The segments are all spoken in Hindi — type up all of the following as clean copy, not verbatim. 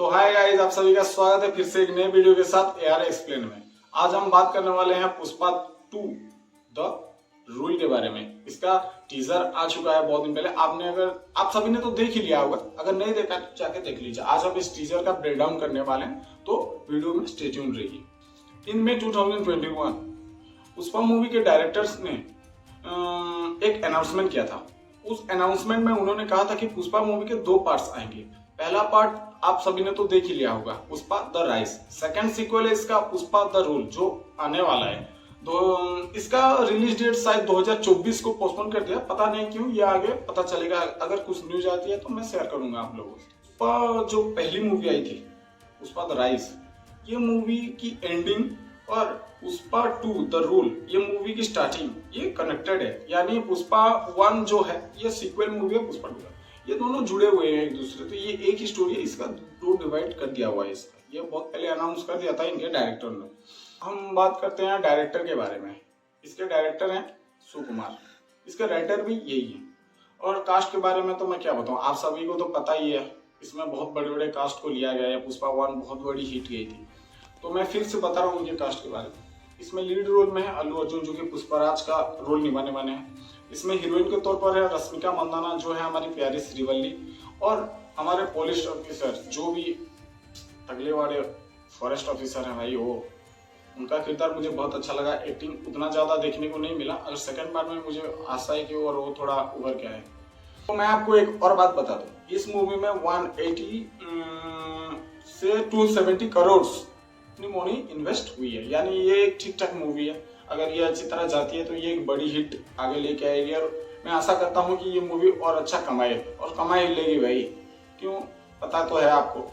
तो हाय गाइस, आप सभी का स्वागत है फिर से एक नए वीडियो के साथ एआर एक्सप्लेन में। आज हम बात करने वाले हैं पुष्पा 2 द रूल के बारे में। इसका टीजर आ चुका है बहुत दिन पहले। आप सभी ने तो देख ही लिया होगा, अगर नहीं देखा तो जाके देख लीजिए। आज हम इस टीजर का ब्रेकडाउन करने वाले हैं, तो वीडियो में स्टे ट्यून्ड रहिए। इन मई 2021 पुष्पा मूवी के डायरेक्टर्स ने एक अनाउंसमेंट किया था। उस अनाउंसमेंट में उन्होंने कहा था कि पुष्पा मूवी के 2 पार्ट्स आएंगे। पहला पार्ट आप सभी ने तो देख ही लिया होगा, Pushpa the Rise. Second sequel है इसका, पुष्पा द रूल, जो आने वाला है। तो इसका रिलीज डेट शायद 2024 को पोस्टपोन कर दिया, पता नहीं क्यों, ये आगे पता चलेगा। अगर कुछ न्यूज आती है तो मैं शेयर करूंगा आप लोगों से। पुष्पा जो पहली मूवी आई थी, पुष्पा द राइज, ये मूवी की एंडिंग और पुष्पा 2 द रूल, ये मूवी की स्टार्टिंग, ये कनेक्टेड है। यानी पुष्पा 1 जो है ये सीक्वल मूवी है पुष्पा 2 का, ये दोनों जुड़े हुए हैं एक दूसरे। तो ये एक ही स्टोरी है, इसका 2 डिवाइड कर दिया हुआ है इसका। ये बहुत पहले अनाउंस कर दिया था इनके डायरेक्टर ने। हम बात करते हैं डायरेक्टर के बारे में। इसके डायरेक्टर हैं सुकुमार, इसके राइटर भी यही है। और कास्ट के बारे में तो मैं क्या बताऊं, आप सभी को तो पता ही है। इसमें बहुत बड़े बड़े कास्ट को लिया गया है। पुष्पा 1 बहुत बड़ी हिट गई थी, तो मैं फिर से बता रहा हूँ उनके कास्ट के बारे में। इसमें लीड रोल में है अल्लू अर्जुन, जो कि पुष्पराज का रोल निभाने वाले हैं। इसमें हीरोइन के तौर पर है रश्मिका मंदाना, जो है हमारी प्यारी श्रीवल्ली। और हमारे पुलिस ऑफिसर, जो भी तगले वाले फॉरेस्ट ऑफिसर है भाई, वो उनका किरदार मुझे बहुत अच्छा लगा। एक्टिंग उतना ज्यादा देखने को नहीं मिला, अगर सेकंड पार्ट में मुझे आशा है कि वो थोड़ा उभर के आए। तो मैं आपको एक और बात बता दूं, इस मूवी में 180 से 270 करोड़ मनी इन्वेस्ट हुई है। यानी ये एक ठीक ठाक मूवी है। अगर ये अच्छी तरह जाती है तो ये एक बड़ी हिट आगे लेके आएगी। और मैं आशा करता हूँ कि ये मूवी और अच्छा कमाए, और कमा ही लेगी भाई। क्यों, पता तो है आपको,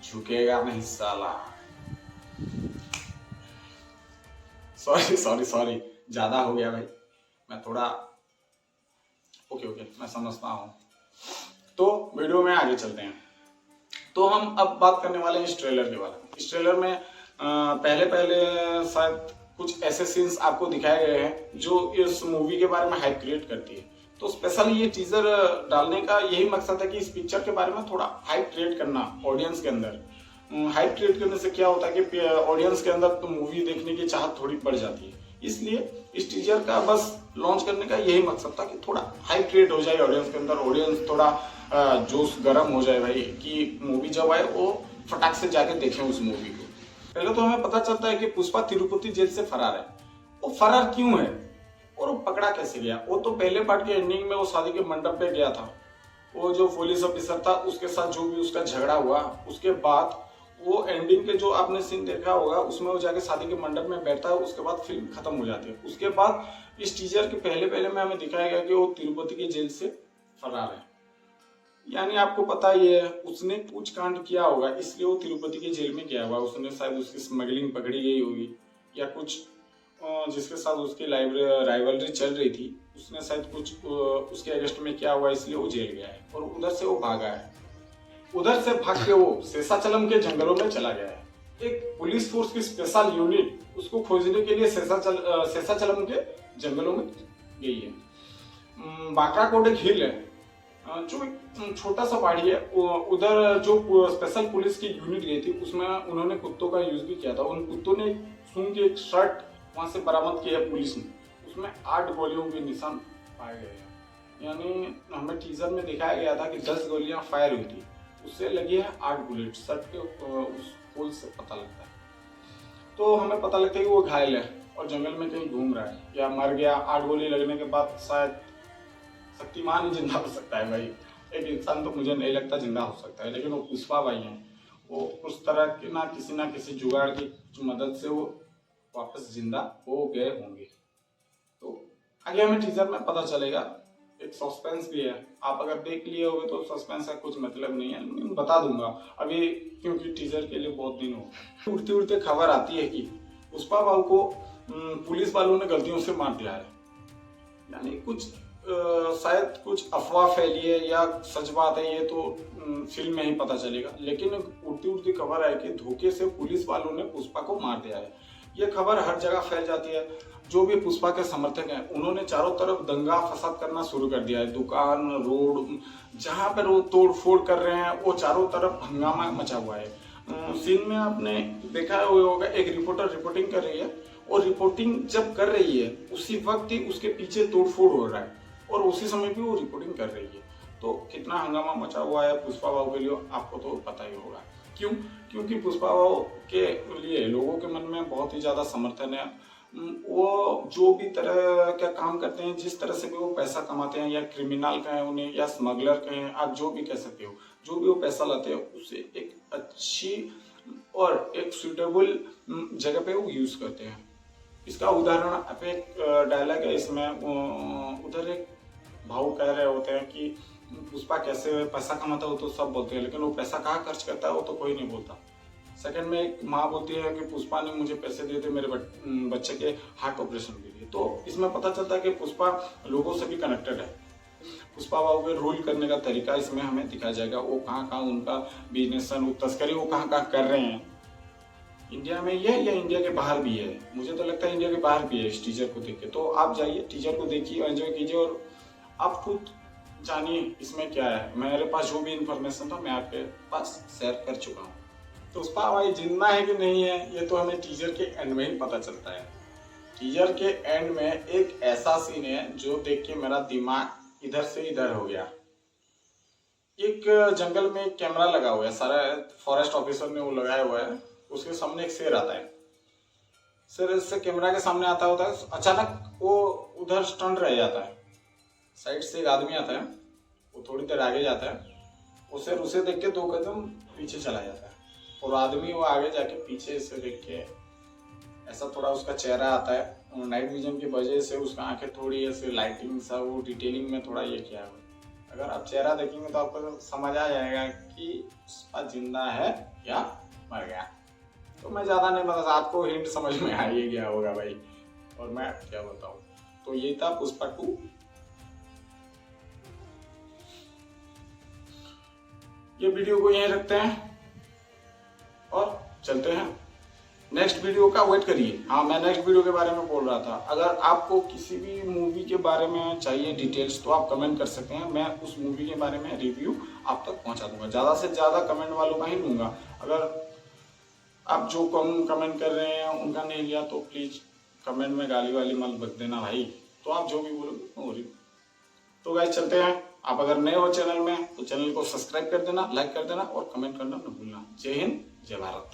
झुकेगा नहीं साला। सॉरी ज्यादा हो गया भाई, मैं थोड़ा ओके मैं समझता हूँ। तो वीडियो में आगे चलते हैं। तो हम अब बात करने वाले हैं इस ट्रेलर के बारे में। इस ट्रेलर में पहले शायद कुछ ऐसे सीन्स आपको दिखाए गए हैं जो इस मूवी के बारे में हाइप क्रिएट करती है। तो स्पेशली ये टीजर डालने का यही मकसद है कि इस पिक्चर के बारे में थोड़ा हाइप क्रिएट करना ऑडियंस के अंदर। हाइप क्रिएट करने से क्या होता है कि ऑडियंस के अंदर तो मूवी देखने की चाहत थोड़ी बढ़ जाती है। इसलिए इस टीजर का बस लॉन्च करने का यही मकसद था कि थोड़ा हाइप क्रिएट हो जाए ऑडियंस के अंदर। ऑडियंस थोड़ा जोश गर्म हो जाए भाई, कि मूवी जब आए वो फटाक से जाके देखें उस मूवी को। पहले तो हमें पता चलता है कि पुष्पा तिरुपति जेल से फरार है। वो फरार क्यों है और वो पकड़ा कैसे गया? वो तो पहले पार्ट के एंडिंग में वो शादी के मंडप पे गया था। वो जो पुलिस ऑफिसर था उसके साथ जो भी उसका झगड़ा हुआ, उसके बाद वो एंडिंग के जो आपने सीन देखा होगा, उसमें वो जाके शादी के मंडप में बैठता है। उसके बाद फिल्म खत्म हो जाती है। उसके बाद इस टीजर के पहले में हमें दिखाया गया कि वो तिरुपति के जेल से फरार है। यानी आपको पता ही है, उसने कुछ कांड किया होगा, इसलिए वो तिरुपति के जेल में गया हुआ। उसने शायद उसकी स्मगलिंग पकड़ी गई होगी, या कुछ जिसके साथ उसकी राइवलरी चल रही थी, उसने शायद कुछ उसके अगेंस्ट में किया हुआ, इसलिए वो जेल गया है। और उधर से वो भागा है। उधर से भाग के वो शेषाचलम के जंगलों में चला गया है। एक पुलिस फोर्स की स्पेशल यूनिट उसको खोजने के लिए शेषाचलम के जंगलों में गई है। बाकराकोट एक हिल है, जो एक छोटा सा पहाड़ी है। उधर जो स्पेशल पुलिस की यूनिट गई थी, उसमें उन्होंने कुत्तों का यूज भी किया था। उन कुत्तों ने सूंघ की एक शर्ट वहां से बरामद की है पुलिस ने। उसमें 8 गोलियों के निशान पाए गए हैं। यानी हमें टीजर में दिखाया गया था कि 10 गोलियां फायर हुई थी, उससे लगी है 8 बुलेट। शर्ट के उस होल से पता लगता है। तो हमें पता लगता है कि वो घायल है और जंगल में कहीं घूम रहा है या मर गया। 8 गोली लगने के बाद शायद शक्तिमान ही जिंदा हो सकता है भाई। एक इंसान तो मुझे नहीं लगता जिंदा हो सकता है, लेकिन वो पुष्पा भाई हैं, वो उस तरह के ना किसी जुगाड़ की मदद से वो वापस जिंदा हो गए होंगे। तो आगे हमें टीजर में पता चलेगा। एक सस्पेंस भी है, आप अगर देख लिए होगे तो सस्पेंस का कुछ मतलब नहीं है, लेकिन बता दूंगा अभी, क्योंकि टीजर के लिए बहुत दिन हो। उड़ते उड़ते खबर आती है कि पुष्पा बाबू को पुलिस वालों ने गलतियों से मार दिया है। यानी कुछ शायद कुछ अफवाह फैली है या सच बात है, ये तो फिल्म में ही पता चलेगा। लेकिन उड़ती उड़ती खबर है कि धोखे से पुलिस वालों ने पुष्पा को मार दिया है। ये खबर हर जगह फैल जाती है। जो भी पुष्पा के समर्थक हैं उन्होंने चारों तरफ दंगा फसाद करना शुरू कर दिया है। दुकान, रोड, जहां पर वो तोड़ फोड़ कर रहे हैं वो चारों तरफ हंगामा मचा हुआ है। सीन में आपने देखा होगा एक रिपोर्टर रिपोर्टिंग कर रही है और रिपोर्टिंग जब कर रही है उसी वक्त ही उसके पीछे तोड़फोड़ हो रहा है और उसी समय भी वो रिपोर्टिंग कर रही है। तो कितना हंगामा मचा हुआ है पुष्पा बाबू के लिए आपको तो पता ही होगा। क्यों? क्योंकि पुष्पा बाबू के लिए लोगों के मन में बहुत ही ज्यादा समर्थन है। वो जो भी तरह का काम करते हैं, जिस तरह से भी वो पैसा कमाते हैं, या क्रिमिनल कहें उन्हें या स्मगलर कहें, आप जो भी कह सकते हो, जो भी वो पैसा लाते हैं उसे एक अच्छी और एक सुटेबल जगह पे वो यूज करते हैं। इसका उदाहरण आप एक डायलॉग है इसमें, उधर एक भाऊ कह रहे होते हैं कि पुष्पा कैसे पैसा कमाता है, वो तो सब बोलते हैं, लेकिन वो पैसा कहाँ खर्च करता है वो तो कोई नहीं बोलता। सेकंड में एक माँ बोलती है कि पुष्पा ने मुझे पैसे दिए थे मेरे बच्चे के हार्ट ऑपरेशन के लिए। तो इसमें पता चलता है कि पुष्पा लोगों से भी कनेक्टेड है। पुष्पा बाबू के रूल करने का तरीका इसमें हमें दिखाया जाएगा। वो कहाँ उनका बिजनेस, तस्करी वो कहाँ कर रहे हैं। इंडिया में ये या इंडिया के बाहर भी है, मुझे तो लगता है इंडिया के बाहर भी है इस टीजर को देख के। तो आप जाइए टीजर को देखिए, एंजॉय कीजिए और आप खुद जानिए इसमें क्या है। मेरे पास जो भी इंफॉर्मेशन था मैं आपके पास शेयर कर चुका हूँ। तो पुष्पा भाई जिंदा है कि नहीं है ये तो हमें टीजर के एंड में ही पता चलता है। टीजर के एंड में एक ऐसा सीन है जो देख के मेरा दिमाग इधर से इधर हो गया। एक जंगल में एक कैमरा लगा हुआ है, सारा फॉरेस्ट ऑफिसर ने वो लगाया हुआ है। उसके सामने एक शेर आता है, शेर से कैमरा के सामने आता होता है, अचानक वो उधर स्टंट रह जाता है। साइड से एक आदमी आता है, वो थोड़ी देर आगे जाता है, वो शेर उसे देख के 2 कदम पीछे चला जाता है और आदमी वो आगे जाके पीछे से देख के ऐसा थोड़ा उसका चेहरा आता है। नाइट विजन की वजह से उसका आंखें थोड़ी ऐसे लाइटिंग सा वो डिटेलिंग में थोड़ा ये किया है। अगर आप चेहरा देखेंगे तो आपको समझ आ जाएगा कि पुष्पा जिंदा है या मर गया। तो मैं ज्यादा नहीं बता, आपको हिंट समझ में आ ही गया होगा भाई, और मैं क्या बताऊं। तो ये था पुष्पा 2। ये वीडियो को यहीं रखते हैं और चलते हैं नेक्स्ट वीडियो का वेट करिए। हाँ, मैं नेक्स्ट वीडियो के बारे में बोल रहा था। अगर आपको किसी भी मूवी के बारे में चाहिए डिटेल्स तो आप कमेंट कर सकते हैं, मैं उस मूवी के बारे में रिव्यू आप तक पहुंचा दूंगा। ज़्यादा से ज़्यादा कमेंट वालों का ही दूंगा। अगर आप जो कम कमेंट कर रहे हैं उनका नहीं लिया तो प्लीज़ कमेंट में गाली वाली मत बक देना भाई। तो आप जो भी बोलोगे। तो गाइस चलते हैं। आप अगर नए हो चैनल में तो चैनल को सब्सक्राइब कर देना, लाइक कर देना और कमेंट करना न भूलना। जय हिंद, जय भारत।